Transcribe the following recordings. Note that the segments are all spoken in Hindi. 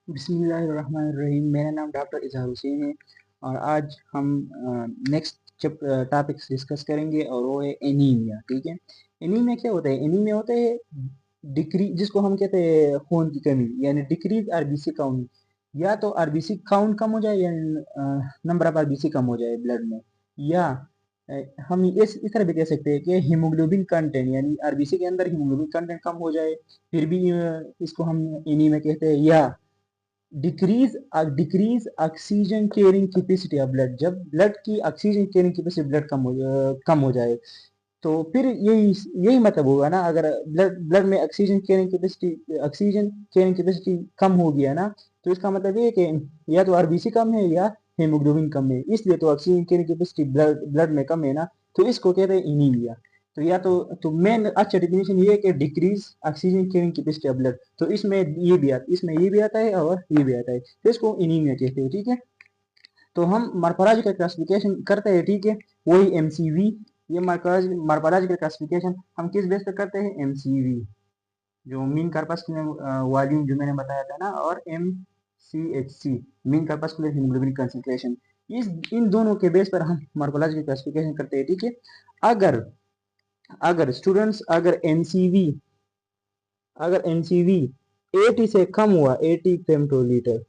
बिस्मिल्लाहिर्रहमानिर्रहीम। मेरा नाम डॉक्टर इजहार हुसैन है और आज हम नेक्स्ट टॉपिक्स डिस्कस करेंगे और वो है एनीमिया। ठीक है, एनीमिया क्या होता है? एनीमिया होता है डिक्री जिसको हम कहते हैं खून की कमी, यानी डिक्रीज आरबीसी काउंट। या तो आरबीसी काउंट कम हो जाए या नंबर ऑफ आरबीसी कम हो जाए ब्लड में, या अ, हम इस तरह भी कह सकते हैं कि हीमोग्लोबिन कंटेंट यानी आरबीसी के अंदर हीमोग्लोबिन कंटेंट कम हो जाए, फिर भी इसको हम एनीमिया कहते हैं। या decrease oxygen carrying capacity of blood, जब ब्लड की ऑक्सीजन कैरिंग कैपेसिटी ब्लड कम हो जाए, तो फिर यही यही मतलब होगा ना। अगर ब्लड ब्लड में ऑक्सीजन कैरिंग कैपेसिटी कम हो गया ना, तो इसका मतलब ये है कि या तो आरबीसी कम है या हेमोग्लोबिन कम है, इसलिए तो oxygen carrying capacity blood blood में कम है ना, तो इसको कहते हैं एनीमिया। तो या तो मेन अच्छा डिफिनेशन ये है कि decrease oxygen carrying capacity of blood, तो इसमें ये भी आता है और ये भी आता है, तो इसको एनीमिया कहते हैं। ठीक है, तो हम मार्फोलॉजिकल क्लासिफिकेशन करते हैं। ठीक है, वही एमसीवी, ये मार्फोलॉजिकल क्लासिफिकेशन हम किस बेस पे करते हैं? एमसीवी, जो मीन कार्पस्कुलर वॉल्यूम जो मैंने बताया था ना, और MCHC, mean corpuscular haemoglobin concentration. इस इन दोनों के बेस पर हम मार्फोलॉजिकल क्लासिफिकेशन करते हैं। ठीक है, अगर अगर स्टूडेंट्स अगर एनसीवी 80 से कम हुआ, 80 फेमटोलीटर,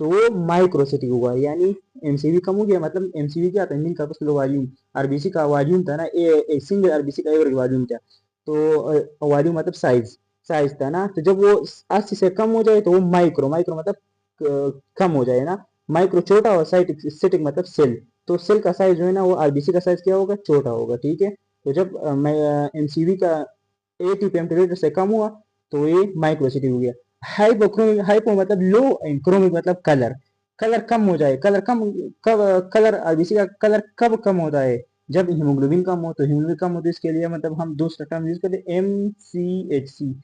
तो वो माइक्रोसिटिक हुआ। यानी एमसीवी कम हो गया, मतलब एमसीवी क्या था? Mean corpuscular volume. आरबीसी का वॉल्यूम था ना, एक सिंगल आरबीसी का एवरेज वॉल्यूम था। तो वॉल्यूम मतलब साइज, साइज था ना। तो जब वो 80 से कम हो जाए तो वो माइक्रो, माइक्रो मतलब कम हो जाए ना। माइक्रो छोटा और साइटिक मतलब सेल। तो सेल का साइज जो है ना, वो आरबीसी का साइज क्या होगा? छोटा होगा। ठीक है, तो जब एमसीवी का 80 पेमटोलीटर से कम हुआ, तो ये माइक्रोसिटी हो गया। हाइपोक्रोमिक, हाइपो मतलब लो, एंड क्रोमिक मतलब कलर, कलर कम हो जाए। कलर आरबीसी का कलर कब कम होता है? जब हीमोग्लोबिन कम हो। तो हीमोग्लोबिन कम हो तो इसके लिए मतलब हम दूसरा टर्म यूज करते हैं, एमसीएचसी,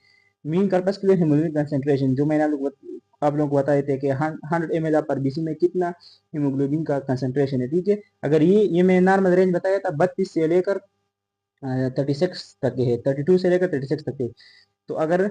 मीन कार्पस के लिए हीमोग्लोबिन कंसेंट्रेशन, जो मैंने आप लोगों को बताए थे कि 100 ml ऑफ आरबीसी में कितना हीमोग्लोबिन का कंसेंट्रेशन है। ठीक है, अगर ये मैंने नॉर्मल रेंज बताया था 32 से लेकर 36 तक है, 32 से लेकर 36 तक है। तो अगर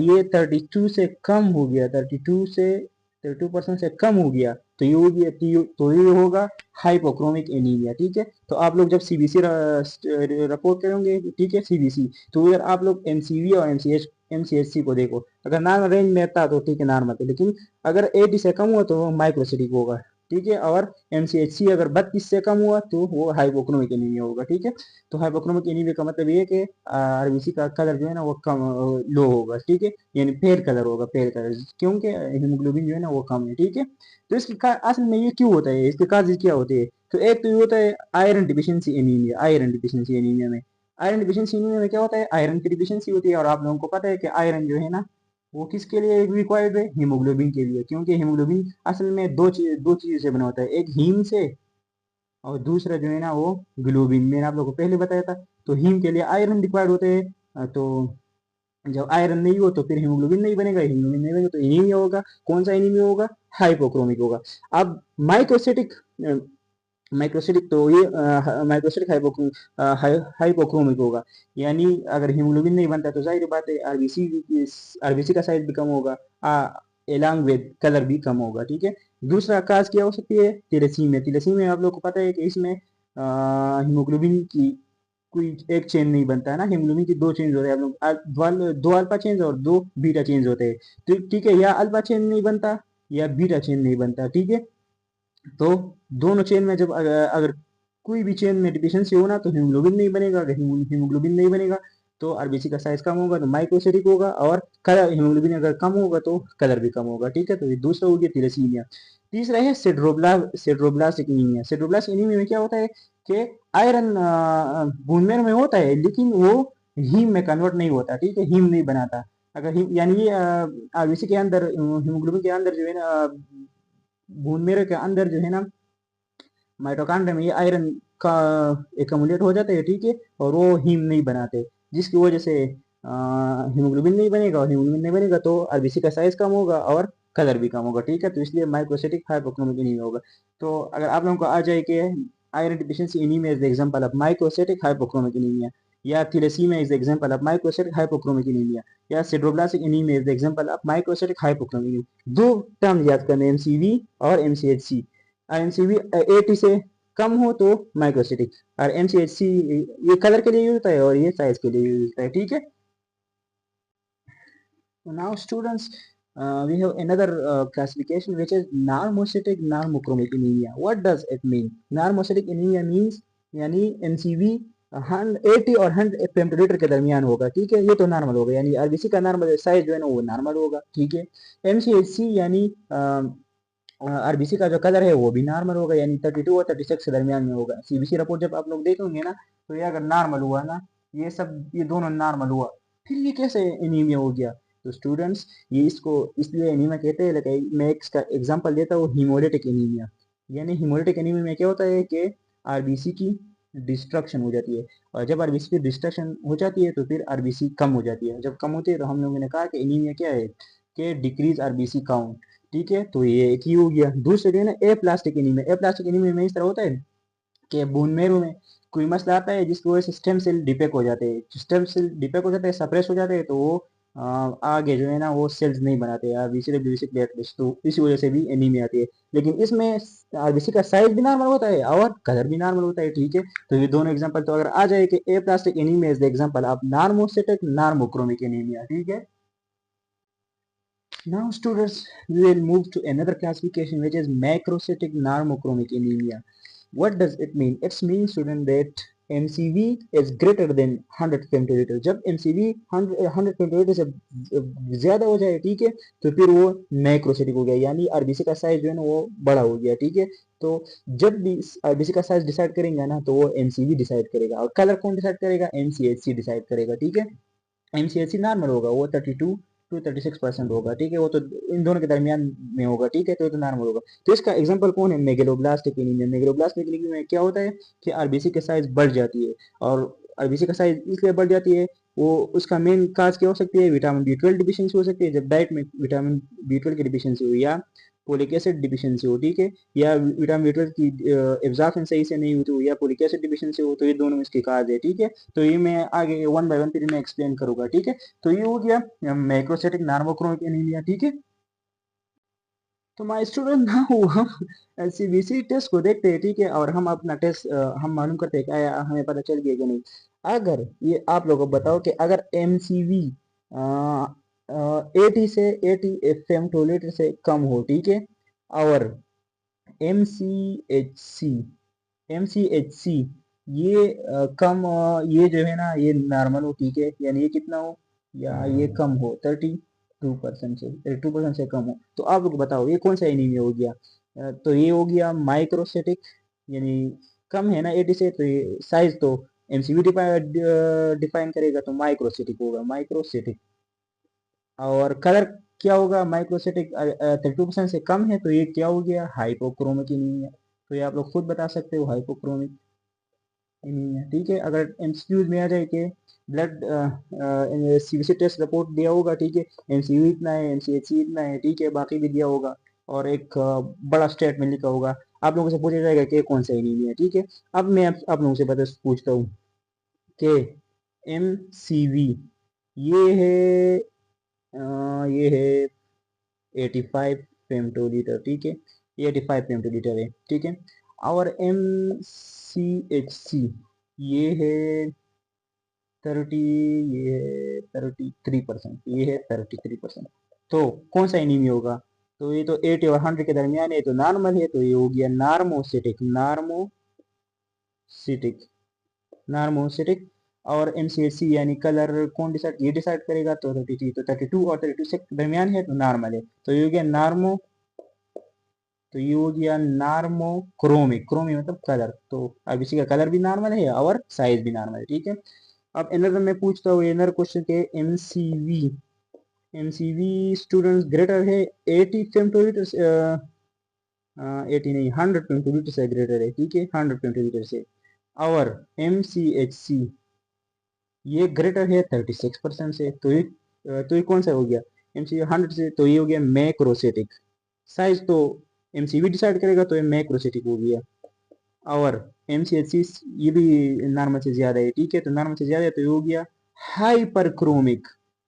ये 32 से कम हो गया, 32% से कम हो गया, तो ये हो गया, तो ये होगा हाइपोक्रोमिक एनीमिया। ठीक है, तो आप लोग जब सीबीसी रिपोर्ट करेंगे, ठीक है, सीबीसी, तो अगर आप लोग एमसीवी और एमसीएचसी को देखो, अगर नॉर्मल रेंज में था तो ठीक है, नॉर्मल है, लेकिन अगर 80 से कम हुआ तो वो माइक्रोसिटिक होगा। ठीक है, और एमसीएचसी अगर 32 से कम हुआ तो वो हाइपोक्रोमिक एनीमिया होगा। ठीक है, तो हाइपोक्रोमिक एनीमिया का मतलब ये है कि आरबीसी का कलर जो है ना वो कम, लो होगा। ठीक है, यानी फेयर कलर होगा, फेयर कलर, क्योंकि हीमोग्लोबिन जो है ना वो कम है। ठीक है, तो असल में ये क्यों होता है, इसके काजेज क्या होते हैं? तो एक तो ये होता है iron deficiency anaemia. Iron deficiency anaemia में, आयरन डिफिशियंसी एनीमिया में क्या होता है? आयरन की डिफिशियंसी होती है, और आप लोगों को पता है कि आयरन जो है ना वो किसके लिए रिक्वायर्ड है? हीमोग्लोबिन के लिए, क्योंकि हीमोग्लोबिन असल में दो चीजों से बना होता है, एक हीम से और दूसरा जो है ना वो ग्लोबिन। मैंने आप लोगों को पहले बताया था। तो हीम के लिए आयरन रिक्वायर्ड होते हैं, तो जब आयरन नहीं हो तो फिर हीमोग्लोबिन नहीं बनेगा, हीमोग्लोबिन नहीं बनेगा तो एनीमिया होगा। कौन सा एनीमिया होगा? हाइपोक्रोमिक होगा। अब माइक्रोसिटिक, माइक्रोसिटिक तो ये माइक्रोसिटिक हाइपोक्रोमिक होगा। यानी अगर हीमोग्लोबिन नहीं बनता तो जाहिर बात है आरबीसी का साइज भी कम होगा, एलॉन्ग विद कलर भी कम होगा। ठीक है, दूसरा काज क्या हो सकती है? तिलसीमिया। तिलसीमिया आप लोग को पता है कि इसमें हीमोग्लोबिन की कोई एक चेन नहीं बनता है ना, हीमोग्लोबिन की दो चेंज होते हैं। आप लोग दो अल्फा चेंज और दो बीटा चेंज होते हैं। तो ठीक है, या अल्फा चेन नहीं बनता या बीटा चेन नहीं बनता। ठीक है, तो दोनों चेन में जब अगर कोई भी चेन में डिफिशियंसी हो ना, तो हीमोग्लोबिन नहीं बनेगा। अगर हीमोग्लोबिन नहीं बनेगा तो आरबीसी का साइज कम होगा, तो माइक्रोसिटिक होगा, और कलर, हीमोग्लोबिन अगर कम होगा तो कलर भी कम होगा। ठीक है, तो ये दूसरा हो गया तिलसीमिया। तीसरा है सिड्रोब्लास्टिक एनीमिया। सिड्रोब्लास्टिक एनीमिया में क्या होता है कि आयरन बोन मैरो में होता है, लेकिन वो हीम में कन्वर्ट नहीं होता। ठीक है, हीम नहीं बनाता। अगर हीम यानी ये आरबीसी के अंदर, हीमोग्लोबिन के अंदर जो है ना, बोन मेरो के अंदर जो है ना, माइटोकॉन्ड्रिया में ये आयरन का एकमुलेट हो जाते हैं। ठीक है, और वो हीम नहीं बनाते, जिसकी वजह से हीमोग्लोबिन नहीं बनेगा, और हीमोग्लोबिन नहीं बनेगा तो आरबीसी का साइज कम होगा और कलर भी कम होगा। ठीक है, तो इसलिए माइक्रोसिटिक हाइपोक्रोमिक एनीमिया होगा। तो अगर आप लोगों को आ जाए कि iron deficiency anaemia is the example of microcytic hypochromic anaemia, या thalassaemia is the example of microcytic hypochromic anaemia, या sideroblastic anaemia is the example of microcytic hypochromic anaemia. दो टर्म याद करने, एमसीवी और एमसीएचसी। एमसीवी 80 से कम हो तो माइक्रोसाइटिक, और एमसीएचसी ये कलर के लिए यूज होता है और ये साइज के लिए यूज होता है, ठीक है। Now students, we have another classification which is normocytic normochromic anemia. What does it mean? Normocytic anemia means यानी एमसीवी 80 और 100 फेमटोलीटर के दरमियान होगा, ठीक है, ये तो नॉर्मल होगा, यानी आरबीसी का नॉर्मल साइज जो है ना वो नॉर्मल होगा, ठीक है। एमसीएचसी यानी आरबीसी का जो कलर है वो भी नॉर्मल होगा, यानी 32 और 36 के दरमियान में होगा। सीबीसी रिपोर्ट जब आप लोग देखेंगे ना, तो ये अगर नॉर्मल हुआ ना, ये सब ये दोनों नॉर्मल हुआ, फिर ये कैसे एनीमिया हो गया? तो स्टूडेंट्स, ये इसको इसलिए एनीमिया कहते हैं, लेकिन मैं इसका एग्जांपल देता हूँ, हीमोलिटिक एनीमिया। यानी हीमोलिटिक एनीमिया में क्या होता है कि आरबीसी की डिस्ट्रक्शन हो जाती है, और जब आरबीसी की डिस्ट्रक्शन हो जाती है तो फिर आरबीसी कम हो जाती है। जब कम होती है तो हम लोगों ने कहा कि एनीमिया क्या है, कि डिक्रीज आरबीसी काउंट, ठीक है। तो ये एक ही हो गया। दूसरे जो है ना ए प्लास्टिक एनीमिया, ए प्लास्टिक एनीमिया में इस तरह होता है कि बोन मेरो में कोई मसला आता है जिसकी वजह से स्टेम सेल डिपेक हो जाते हैं, स्टेम सेल डिपेक हो जाते हैं, सप्रेस हो जाते हैं, तो वो आगे जो है ना वो सेल्स नहीं बनाते आरबीसी डब्ल्यूबीसी प्लेटलेट्स, तो इसी वजह से भी एनीमिया आती है। लेकिन इसमें आरबीसी का साइज भी नॉर्मल होता है और कलर भी नॉर्मल होता है, ठीक है। तो ये दोनों एग्जांपल तो अगर आ जाए कि aplastic anaemia is the example of normocytic normochromic anaemia, ठीक है। Now students, we will move to another classification which is macrocytic normochromic anemia. What does it mean? It means student that MCV is greater than 100 femtoliter. जब MCV 100 femtoliter से ज्यादा हो जाए, ठीक है, तो फिर वो मैक्रोसिटिक हो गया, यानी आरबीसी का साइज जो है ना वो बड़ा हो गया, ठीक है। तो जब भी आरबीसी का साइज डिसाइड करेंगे ना, तो वो एमसीवी डिसाइड करेगा, और कलर कौन डिसाइड करेगा? एमसीएचसी डिसाइड करेगा, ठीक है। एमसीएचसी नॉर्मल होगा, वो 32 टू 36% होगा, ठीक है, वो तो इन दोनों के दरमियान में होगा, ठीक है, तो नॉर्मल होगा। तो इसका एग्जांपल कौन है? Megaloblastic anaemia. मेगलोब्लास्टिक एनीमिया में क्या होता है कि आरबीसी की साइज बढ़ जाती है, और आरबीसी का साइज इसलिए बढ़ जाती है, वो उसका मेन काज क्या हो सकती है? विटामिन बी 12 डिफिशियंसी हो सकती है, जब डाइट में विटामिन बी 12 की डिफिशियंसी हो, या फोलिक एसिड डिफिशियंसी हो, ठीक है, या विटामिन बी 12 की एब्जॉर्प्शन सही से नहीं होती हो, या फोलिक एसिड डिफिशियंसी हो, तो ये दोनों इसके काज है, ठीक है। तो ये मैं आगे वन बाय वन फिर मैं एक्सप्लेन करूंगा, ठीक है। तो ये हो गया मैक्रोसाइटिक नॉर्मोक्रोमिक एनीमिया, ठीक है। तो माय स्टूडेंट, नाउ हम सीबीसी टेस्ट को देखते हैं, ठीक है, और हम अपना टेस्ट हम मालूम करते हैं क्या हमें पता चल गया कि नहीं। अगर ये आप लोगों को बताओ कि अगर एमसीवी 80 से 80 फेमटोलीटर से कम हो, ठीक है, और M C H C M C H C ये ये जो है ना ये नॉर्मल हो, ठीक है, यानी ये कितना हो, या ये कम हो 32% से, 32% से कम हो, तो आप लोग बताओ ये कौन सा एनीमिया हो गया? तो ये हो गया माइक्रोसिटिक, यानी कम है ना 80 से, तो ये साइज तो एमसीवी डिफाइन करेगा, तो माइक्रोसिटिक होगा, माइक्रोसिटिक। और कलर क्या होगा? माइक्रोसिटिक 32% से कम है, तो ये क्या हो गया? Hypochromic anaemia. तो ये आप लोग खुद बता सकते हो, हाइपोक्रोमिक एनीमिया, ठीक है। अगर एमसीक्यूज में आ जाए कि ब्लड सीबीसी टेस्ट रिपोर्ट दिया होगा, ठीक है, एमसीयू इतना है, एमसीएचसी इतना है, ठीक है, बाकी भी दिया होगा, और एक बड़ा स्टेटमेंट लिखा होगा, आप लोगों से पूछा जाएगा कि कौन सा एनीमिया है, ठीक है। अब मैं आप लोगों से बता पूछता हूँ कि एमसीवी ये है ये है 85 फेमटोलीटर, ठीक है, 85 फेमटोलीटर है, ठीक है। और एम सी एच सी ये है 30, ये है 33%, ये है 33%। तो कौन सा एनीमिया होगा? तो ये तो 80 और 100 के दरमियान है, तो नॉर्मल है, तो ये हो गया नार्मोसिटिक, नार्मोसिटिक, नार्मोसिटिक। और एमसीएचसी यानी कलर कौन डिसाइड? ये डिसाइड करेगा, तो 33, तो 32 और 32 से दरमियान है, तो नॉर्मल है, तो ये हो गया नार्मो, तो ये हो गया नार्मोक्रोमिक, क्रोमिक मतलब कलर, तो अब इसी का कलर भी नॉर्मल है और साइज भी नॉर्मल है, ठीक है। अब एनदर मैं पूछता हूँ एनदर क्वेश्चन के एमसीवी, एमसीवी स्टूडेंट्स ग्रेटर है 80 फेमटोलीटर 80 नहीं 100 फेमटोलीटर से ग्रेटर है, ठीक है, 100 फेमटोलीटर से। और एमसीएचसी ये ग्रेटर है 36% से, तो ये कौन सा हो गया? एमसीवी 100 से, तो ये हो गया मैक्रोसिटिक। साइज तो एमसीवी डिसाइड करेगा, तो ये मैक्रोसिटिक हो गया। और MCHC ये भी नॉर्मल से ज़्यादा है, ठीक है। तो नॉर्मल से ज़्यादा है तो ये हो गया हाइपरक्रोमिक,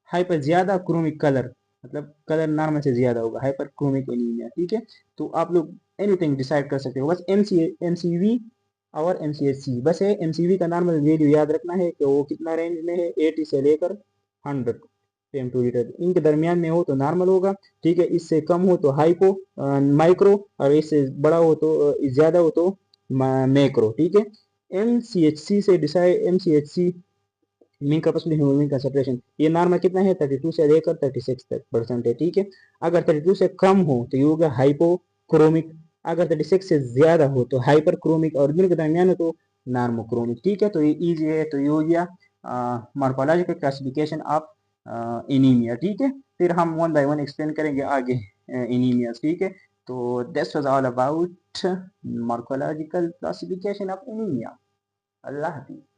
हाइपर ज़्यादा क्रोमिक कलर, मतलब कलर नॉर्मल से ज़्यादा होगा, हाइपरक्रोमिक एनीमिया, ठीक है। तो आप लोग एनीथिंग डिसाइड कर सकते हो, बस MCV और MCHC बस है। MCV का नॉर्मल वैल्यू याद रखना है कि वो कितना रेंज में है, 80 से लेकर 100 ppm/L, इनके दरमियान में हो तो नॉर्मल होगा, ठीक है। इससे कम हो तो हाइपो माइक्रो, और इससे बड़ा हो तो ज़्यादा हो तो मैक्रो, ठीक है। MCHC से decide, MCHC mean capacity haemoglobin concentration, ये नॉर्मल कितना है, 32 से लेकर 36 तक परसेंट है, ठीक है। अगर 32 से कम हो तो ये होगा हाइपोक्रोमिक, अगर 36 से ज्यादा हो तो हाइपरक्रोमिक, और दोनों के दरमियान हो तो नॉर्मोक्रोमिक, ठीक है। तो ये इजी है। तो ये हो गया मॉर्फोलॉजिकल क्लासिफिकेशन ऑफ एनीमिया, ठीक है। फिर हम वन बाय वन एक्सप्लेन करेंगे आगे एनीमिया, ठीक है। तो this was all about morphological classification of anaemia. अल्लाह हाफिज़।